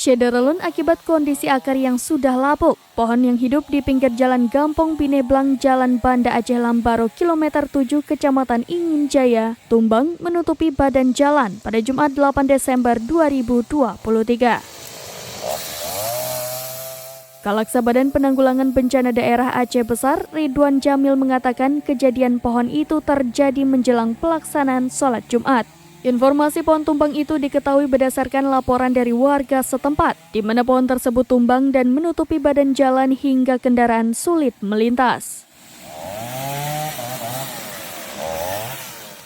Syederelun akibat kondisi akar yang sudah lapuk. Pohon yang hidup di pinggir jalan Gampong Bineblang, Jalan Banda Aceh Lambaro, kilometer 7, Kecamatan Ingin Jaya, tumbang menutupi badan jalan pada Jumat 8 Desember 2023. Kalaksa Badan Penanggulangan Bencana Daerah Aceh Besar, Ridwan Jamil mengatakan kejadian pohon itu terjadi menjelang pelaksanaan sholat Jumat. Informasi pohon tumbang itu diketahui berdasarkan laporan dari warga setempat, di mana pohon tersebut tumbang dan menutupi badan jalan hingga kendaraan sulit melintas.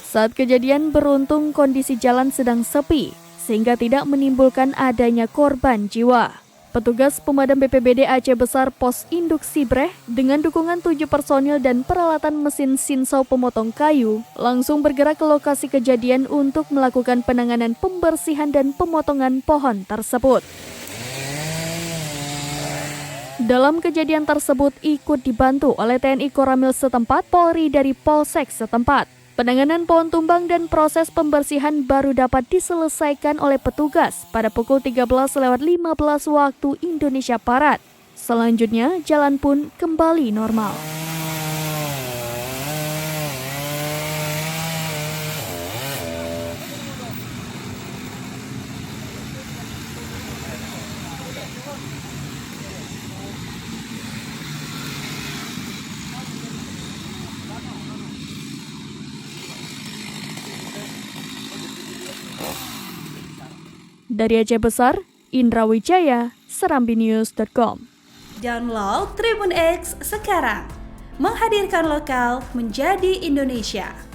Saat kejadian beruntung kondisi jalan sedang sepi, sehingga tidak menimbulkan adanya korban jiwa. Petugas pemadam BPBD Aceh Besar Pos Induk Sibreh dengan dukungan 7 personil dan peralatan mesin sinsau pemotong kayu langsung bergerak ke lokasi kejadian untuk melakukan penanganan pembersihan dan pemotongan pohon tersebut. Dalam kejadian tersebut ikut dibantu oleh TNI Koramil setempat, Polri dari Polsek setempat. Penanganan pohon tumbang dan proses pembersihan baru dapat diselesaikan oleh petugas pada pukul 13.15 waktu Indonesia Barat. Selanjutnya, jalan pun kembali normal. Dari Aceh Besar, Indra Wijaya, serambinews.com. Download Tribun X sekarang, menghadirkan lokal menjadi Indonesia.